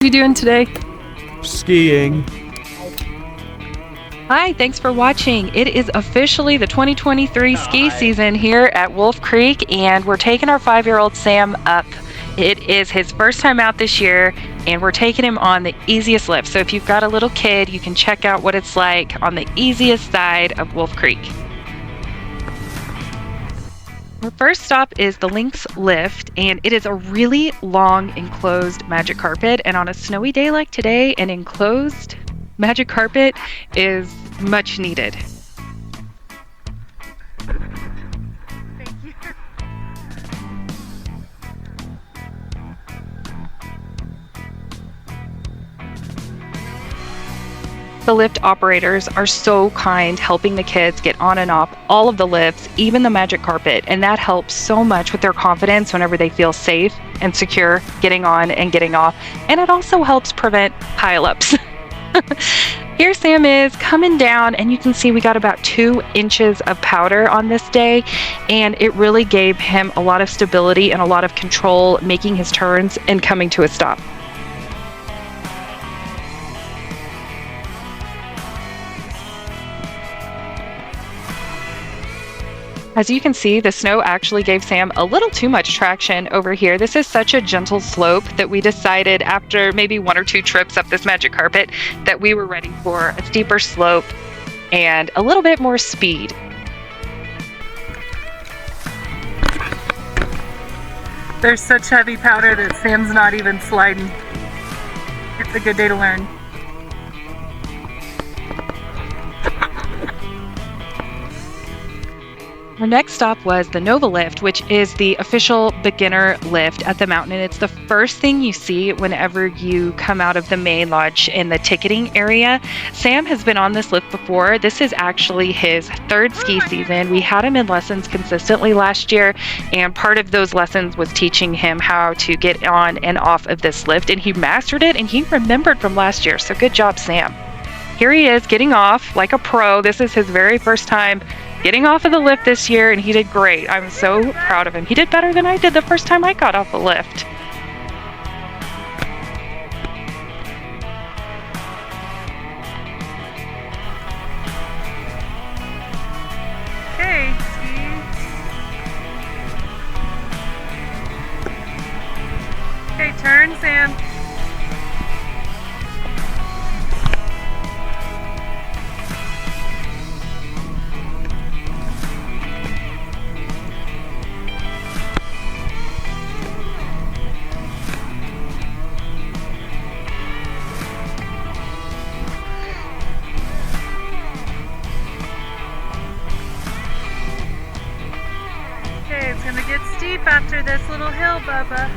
What are you doing today? Skiing. Hi, thanks for watching. It is officially the 2023 ski season here at Wolf Creek, and we're taking our 5-year-old Sam up. It is his first time out this year, and we're taking him on the easiest lift. So if you've got a little kid, you can check out what it's like on the easiest side of Wolf Creek. Our first stop is the Lynx lift, and it is a really long enclosed magic carpet. And on a snowy day like today, an enclosed magic carpet is much needed. Thank you. The lift operators are so kind, helping the kids get on and off all of the lifts, even the magic carpet, and that helps so much with their confidence whenever they feel safe and secure getting on and getting off, and it also helps prevent pileups. Here Sam is coming down, and you can see we got about 2 inches of powder on this day, and it really gave him a lot of stability and a lot of control making his turns and coming to a stop. As you can see, the snow actually gave Sam a little too much traction over here. This is such a gentle slope that we decided after maybe 1 or 2 trips up this magic carpet that we were ready for a steeper slope and a little bit more speed. There's such heavy powder that Sam's not even sliding. It's a good day to learn. Our next stop was the Nova lift, which is the official beginner lift at the mountain. And it's the first thing you see whenever you come out of the main lodge in the ticketing area. Sam has been on this lift before. This is actually his 3rd ski season. We had him in lessons consistently last year, and part of those lessons was teaching him how to get on and off of this lift, and he mastered it and he remembered from last year. So good job, Sam. Here he is getting off like a pro. This is his very first time getting off of the lift this year, and he did great. I'm so proud of him. He did better than I did the first time I got off the lift. Okay, ski. Okay, turn, Sam. Okay, it's gonna get steep after this little hill, Bubba.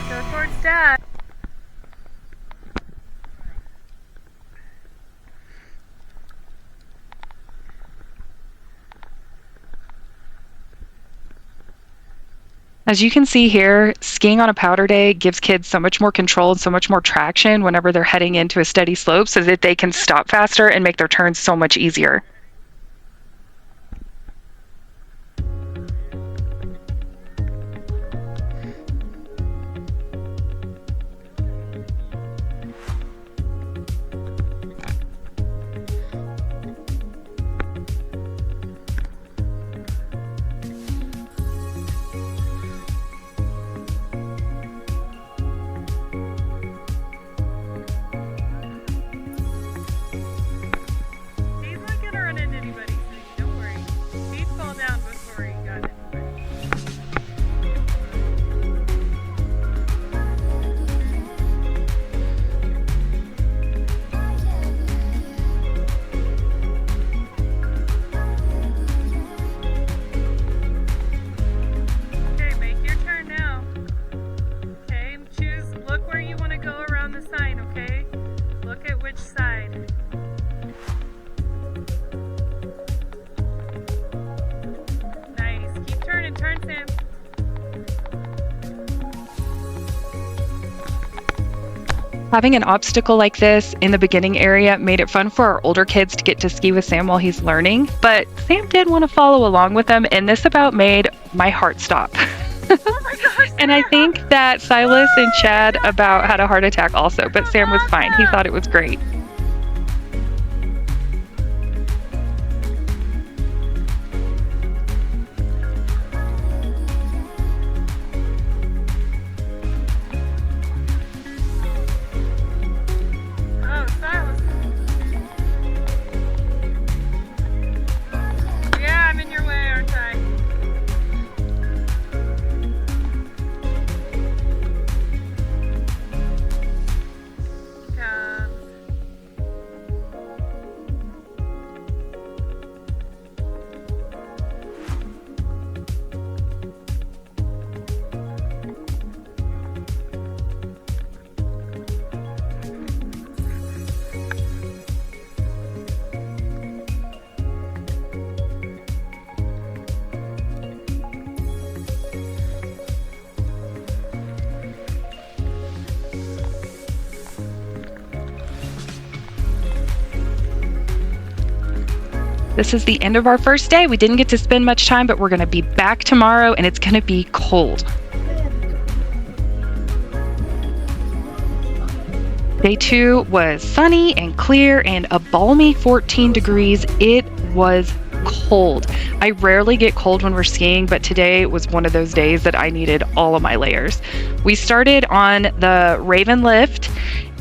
Go towards Dad. As you can see here, skiing on a powder day gives kids so much more control and so much more traction whenever they're heading into a steady slope so that they can stop faster and make their turns so much easier. He's not gonna run into anybody, so don't worry. He'd fall down before he got anywhere. Okay, make your turn now. Okay, look where you want to go around the sign, okay? Look at which side. Nice. Keep turning, turn, Sam. Having an obstacle like this in the beginning area made it fun for our older kids to get to ski with Sam while he's learning, but Sam did want to follow along with them, and this about made my heart stop. Oh my gosh. And I think that Silas and Chad about had a heart attack also, but Sam was fine. He thought it was great. Oh, Silas. Yeah, I'm in your way, aren't I? Comes. This is the end of our first day. We didn't get to spend much time, but we're going to be back tomorrow and it's going to be cold. Day 2 was sunny and clear and a balmy 14 degrees. It was cold. I rarely get cold when we're skiing, but today was one of those days that I needed all of my layers. We started on the Raven lift,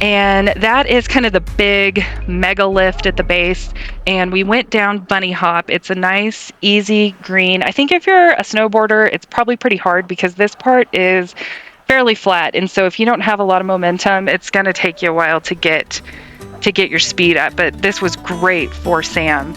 and that is kind of the big mega lift at the base. And we went down Bunny Hop. It's a nice, easy green. I think if you're a snowboarder, it's probably pretty hard because this part is fairly flat. And so if you don't have a lot of momentum, it's going to take you a while to get your speed up. But this was great for Sam.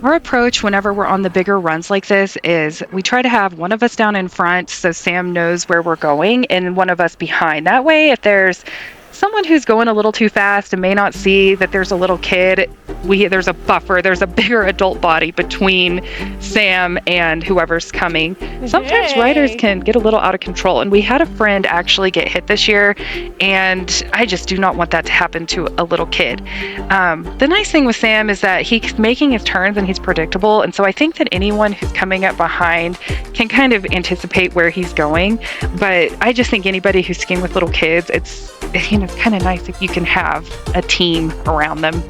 Our approach whenever we're on the bigger runs like this is we try to have one of us down in front so Sam knows where we're going and one of us behind. That way, if there's someone who's going a little too fast and may not see that there's a little kid, there's a buffer, there's a bigger adult body between Sam and whoever's coming. Sometimes riders can get a little out of control, and we had a friend actually get hit this year, and I just do not want that to happen to a little kid. The nice thing with Sam is that he's making his turns and he's predictable, and so I think that anyone who's coming up behind can kind of anticipate where he's going. But I just think anybody who's skiing with little kids, it's kind of nice if you can have a team around them.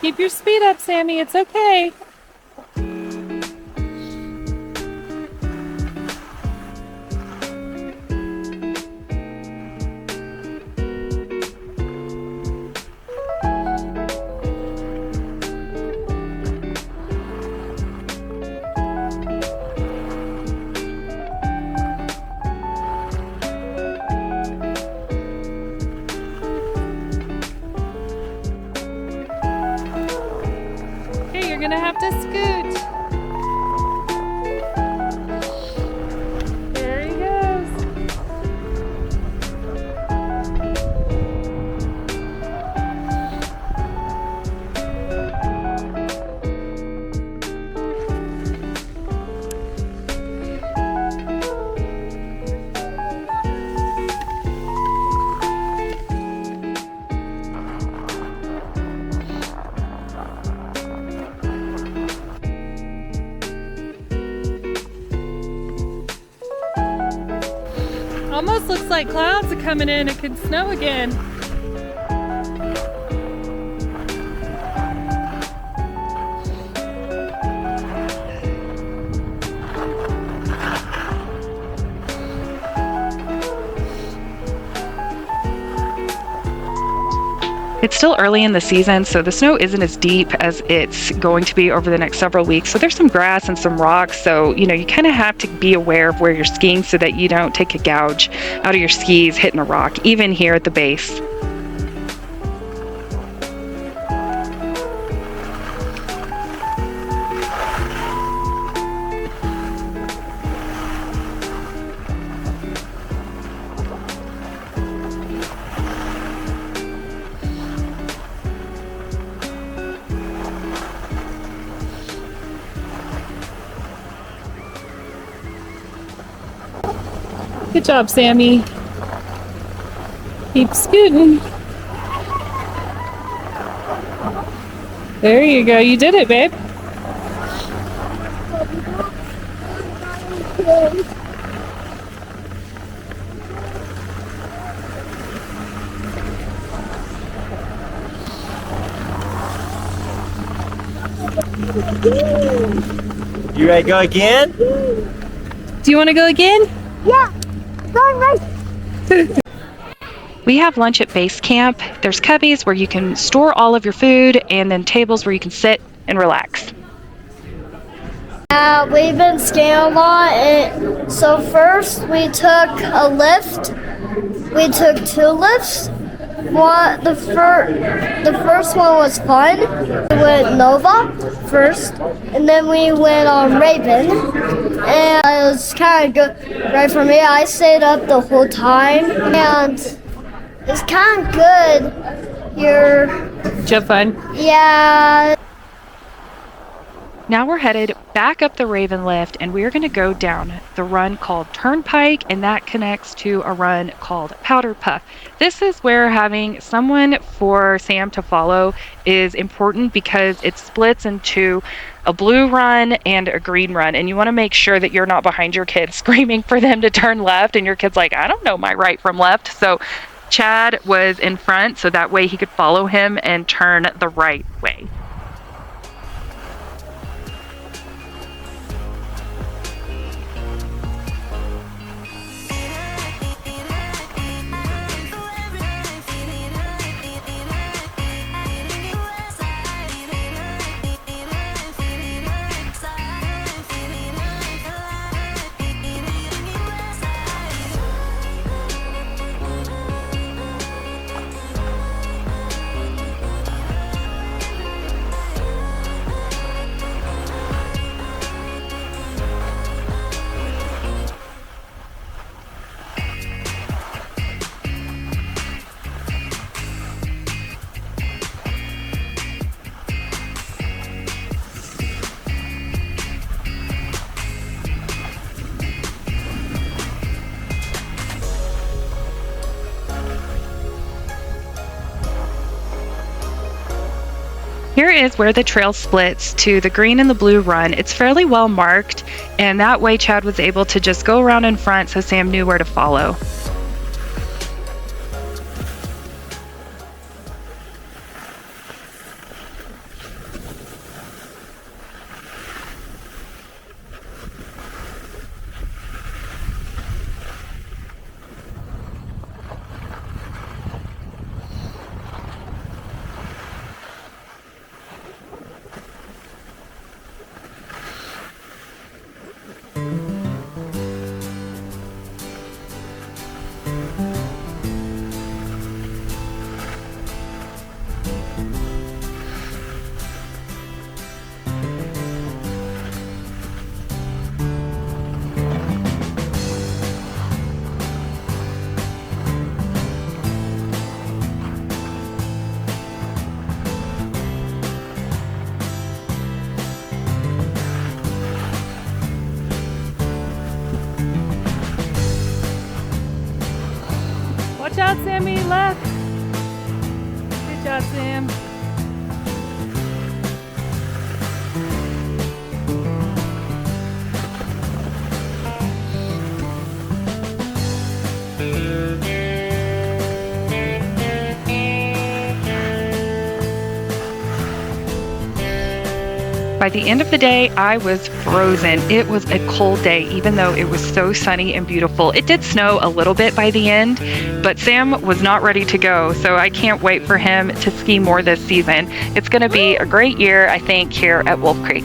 Keep your speed up, Sammy. It's okay. You're gonna have to scoot. There he goes. Almost looks like clouds are coming in. It could snow again. It's still early in the season, so the snow isn't as deep as it's going to be over the next several weeks. So there's some grass and some rocks. So, you kind of have to be aware of where you're skiing so that you don't take a gouge out of your skis hitting a rock, even here at the base. Good job, Sammy. Keep scooting. There you go. You did it, babe. You ready to go again? Do you want to go again? Yeah, going right. We have lunch at base camp. There's cubbies where you can store all of your food and then tables where you can sit and relax. We've been skiing a lot. So first we took a lift. We took 2 lifts. The first one was fun. We went Nova first, and then we went on Raven, and it was kind of good. Right for me, I stayed up the whole time, and it's kind of good here. Did you have fun? Yeah. Now we're headed back up the Raven lift, and we're going to go down the run called Turnpike, and that connects to a run called Powderpuff. This is where having someone for Sam to follow is important because it splits into a blue run and a green run, and you want to make sure that you're not behind your kids screaming for them to turn left, and your kid's like, I don't know my right from left. So Chad was in front, so that way he could follow him and turn the right way. Here is where the trail splits to the green and the blue run. It's fairly well marked, and that way Chad was able to just go around in front so Sam knew where to follow. Watch out, Sammy, left. Good job, Sam. By the end of the day, I was frozen. It was a cold day, even though it was so sunny and beautiful. It did snow a little bit by the end, but Sam was not ready to go, so I can't wait for him to ski more this season. It's going to be a great year, I think, here at Wolf Creek.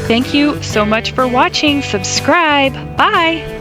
Thank you so much for watching. Subscribe. Bye.